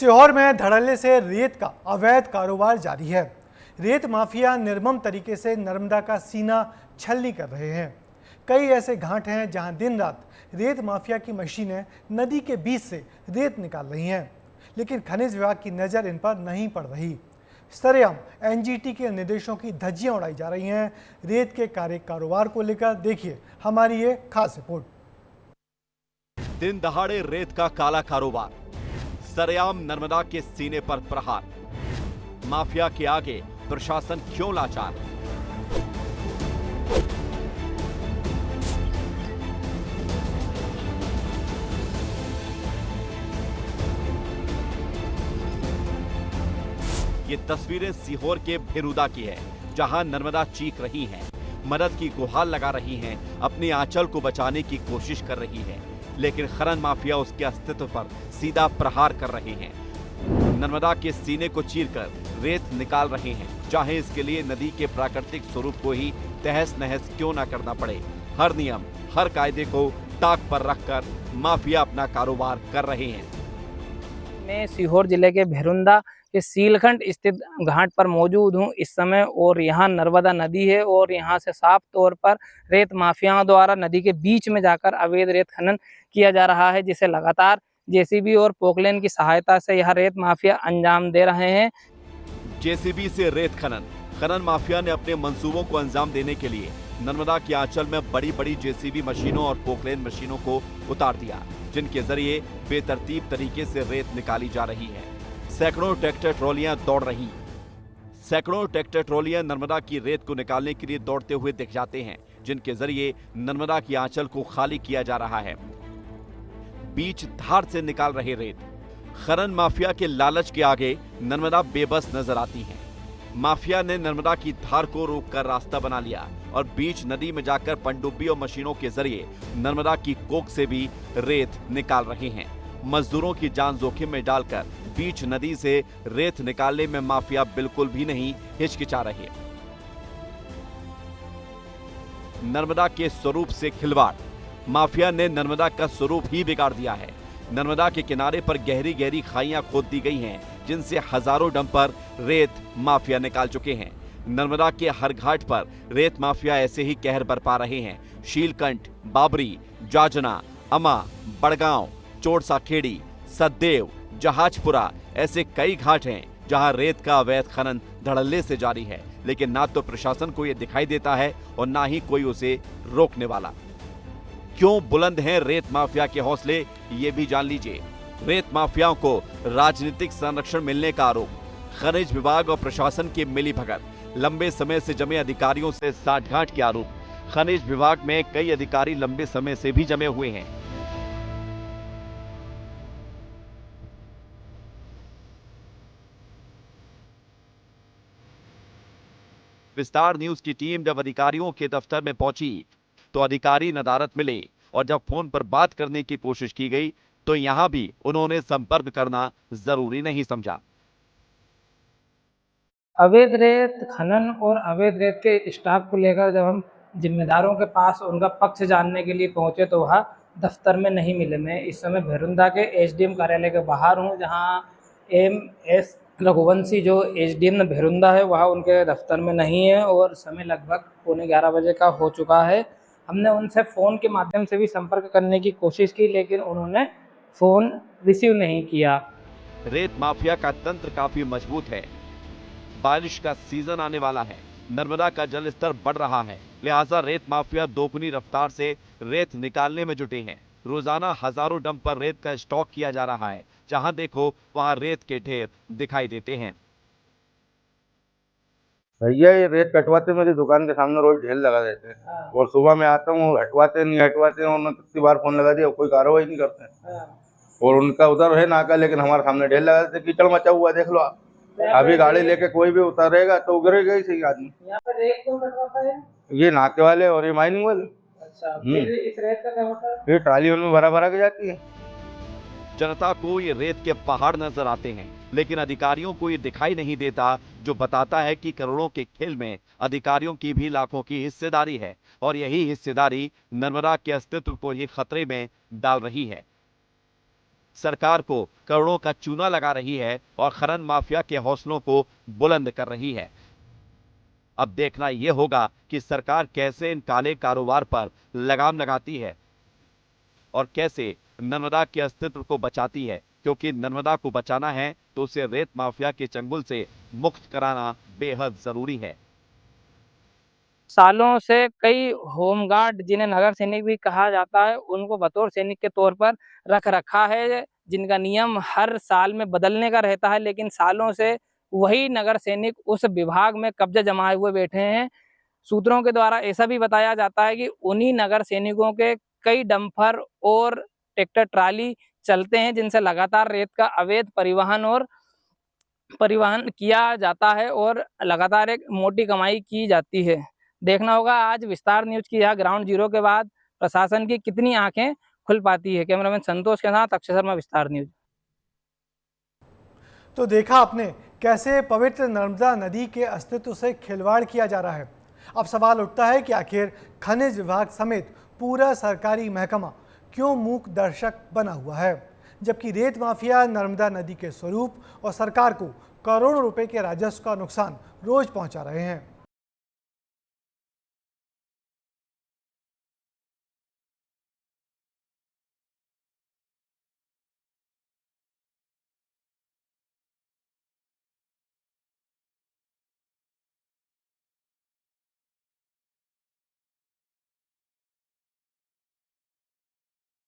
सीहोर में धड़ल्ले से रेत का अवैध कारोबार जारी है। रेत माफिया निर्मम तरीके से नर्मदा का सीना छलनी कर रहे हैं। कई ऐसे घाट हैं जहां दिन रात रेत माफिया की मशीनें नदी के बीच से रेत निकाल रही हैं, लेकिन खनिज विभाग की नज़र इन पर नहीं पड़ रही। सरेआम एनजीटी के निर्देशों की धज्जियां उड़ाई जा रही हैं। रेत के कारोबार को लेकर देखिए हमारी ये खास रिपोर्ट। दिन दहाड़े रेत का काला कारोबार, सरेआम नर्मदा के सीने पर प्रहार। माफिया के आगे प्रशासन क्यों लाचार? ये तस्वीरें सीहोर के भेरुदा की है, जहां नर्मदा चीख रही है, मदद की गुहार लगा रही हैं, अपने आंचल को बचाने की कोशिश कर रही है, लेकिन खनन माफिया उसके अस्तित्व पर सीधा प्रहार कर रहे हैं। नर्मदा के सीने को चीरकर रेत निकाल रहे हैं, चाहे इसके लिए नदी के प्राकृतिक स्वरूप को ही तहस नहस क्यों ना करना पड़े। हर नियम, हर कायदे को ताक पर रखकर माफिया अपना कारोबार कर रहे हैं। मैं सीहोर जिले के भेरुंदा के सीलखंड स्थित घाट पर मौजूद हूं इस समय, और यहां नर्मदा नदी है और यहां से साफ तौर पर रेत माफियाओं द्वारा नदी के बीच में जाकर अवैध रेत खनन किया जा रहा है, जिसे लगातार जेसीबी और पोकलेन की सहायता से यह रेत माफिया अंजाम दे रहे हैं। जेसीबी से रेत खनन माफिया ने अपने मंसूबों को अंजाम देने के लिए नर्मदा के आंचल में बड़ी बड़ी जेसीबी मशीनों और पोकलेन मशीनों को उतार दिया, जिनके जरिए बेतरतीब तरीके से रेत निकाली जा रही है। सैकड़ों ट्रैक्टर ट्रॉलियां दौड़ रही। सैकड़ों ट्रैक्टर ट्रॉलियां नर्मदा की रेत को निकालने के लिए दौड़ते हुए दिख जाते हैं, जिनके जरिए नर्मदा की आंचल को खाली किया जा रहा है। बीच धार से निकाल रहे रेत। खनन माफिया के लालच के आगे नर्मदा बेबस नजर आती है। माफिया ने नर्मदा की धार को रोककर रास्ता बना लिया और बीच नदी में जाकर पनडुब्बी और मशीनों के जरिए नर्मदा की कोख से भी रेत निकाल रहे हैं। मजदूरों की जान जोखिम में डालकर बीच नदी से रेत निकालने में माफिया बिल्कुल भी नहीं हिचकिचा रहे। नर्मदा के स्वरूप से खिलवाड़। माफिया ने नर्मदा का स्वरूप ही बिगाड़ दिया है। नर्मदा के किनारे पर गहरी गहरी खाइयां खोद दी गई हैं, जिनसे हजारों डंपर रेत माफिया निकाल चुके हैं। नर्मदा के हर घाट पर रेत माफिया ऐसे ही कहर बरपा रहे हैं। शीलकंठ, बाबरी, जाजना, अमा, बड़गांव, चोरसा खेड़ी, सतदेव, जहाजपुरा ऐसे कई घाट हैं जहां रेत का अवैध खनन धड़ल्ले से जारी है, लेकिन ना तो प्रशासन को यह दिखाई देता है और ना ही कोई उसे रोकने वाला। क्यों बुलंद हैं रेत माफिया के हौसले, ये भी जान लीजिए। रेत माफियाओं को राजनीतिक संरक्षण मिलने का आरोप, खनिज विभाग और प्रशासन की मिलीभगत, लंबे समय से जमे अधिकारियों से साठगांठ के आरोप। खनिज विभाग में कई अधिकारी लंबे समय से भी जमे हुए हैं। विस्तार न्यूज की टीम जब अधिकारियों के दफ्तर में पहुंची तो अधिकारी नदारद मिले, और जब फोन पर बात करने की कोशिश की गई तो यहां भी उन्होंने संपर्क करना जरूरी नहीं समझा। अवैध रेत खनन और अवैध रेत के स्टाफ को लेकर जब हम जिम्मेदारों के पास उनका पक्ष जानने के लिए पहुंचे तो वह दफ्तर में नहीं मिले। मैं इस समय भेरुंदा के एसडीएम कार्यालय के बाहर हूं, जहां एमएस रघुवंशी जो एसडीएम भेरुंदा है वह उनके दफ्तर में नहीं है, और समय लगभग 11:15 बजे का हो चुका है। हमने उनसे फ़ोन के माध्यम से भी संपर्क करने की कोशिश की, लेकिन उन्होंने फ़ोन रिसीव नहीं किया। रेत माफिया का तंत्र काफी मजबूत है। बारिश का सीजन आने वाला है, नर्मदा का जल स्तर बढ़ रहा है, लिहाजा रेत माफिया दोगुनी रफ्तार से रेत निकालने में जुटे हैं। रोजाना हजारों डंप पर रेत का स्टॉक किया जा रहा है। जहां देखो वहां रेत के ढेर दिखाई देते हैं। भैया ये रेत कटवाते मेरी दुकान के सामने रोज ढेर लगा देते हैं, और सुबह मैं आता हूँ हटवाते नहीं हटवाते, उन्होंने कितनी बार फोन लगा दिया, कोई कार्रवाई नहीं करते। और उनका उधर है नाका, लेकिन हमारे सामने ढेर लगा देते। कीचड़ मचा हुआ देख लो आप, अभी गाड़ी लेके कोई भी उतारेगा तो उगरेगा ही सही आदमी। यहाँ पर रेत कौन कटवाता है? ये नाके वाले और ये माइनिंग वाले। अच्छा, फिर इस रेत का क्या होता है? ये ट्राली में भरा भरा के जाती है। जनता को ये रेत के पहाड़ नजर आते हैं, लेकिन अधिकारियों को ये दिखाई नहीं देता, जो बताता है कि करोड़ों के खेल में अधिकारियों की भी लाखों की हिस्सेदारी है, और यही हिस्सेदारी नर्मदा के अस्तित्व को ही खतरे में डाल रही है। सरकार को करोड़ों का चूना लगा रही है और खनन माफिया के हौसलों को बुलंद कर रही है। अब देखना यह होगा कि सरकार कैसे इन काले कारोबार पर लगाम लगाती है और कैसे नर्मदा के अस्तित्व को बचाती है, क्योंकि नर्मदा को बचाना है तो उसे रेत माफिया के चंगुल से मुक्त कराना बेहद जरूरी है। सालों से कई होमगार्ड, जिन्हें नगर सैनिक भी कहा जाता है, उनको बतौर सैनिक के तौर पर रख रखा है, जिनका नियम हर साल में बदलने का रहता है, लेकिन सालों से वही नगर सैनिक उस विभाग में कब्जा जमाए हुए बैठे हैं। सूत्रों के द्वारा ऐसा भी बताया जाता है कि उन्हीं नगर सैनिकों के कई डंपर और ट्रैक्टर ट्राली चलते हैं, जिनसे लगातार रेत का अवैध परिवहन किया जाता है और लगातार एक मोटी कमाई की जाती है। देखना होगा आज विस्तार न्यूज की यह ग्राउंड जीरो के बाद प्रशासन की कितनी आंखें खुल पाती है। कैमरामैन संतोष के साथ अक्षय शर्मा, विस्तार न्यूज। तो देखा आपने कैसे पवित्र नर्मदा नदी के अस्तित्व से खिलवाड़ किया जा रहा है। अब सवाल उठता है कि आखिर खनिज विभाग समेत पूरा सरकारी महकमा क्यों मूक दर्शक बना हुआ है, जबकि रेत माफिया नर्मदा नदी के स्वरूप और सरकार को करोड़ों रुपए के राजस्व का नुकसान रोज पहुंचा रहे हैं।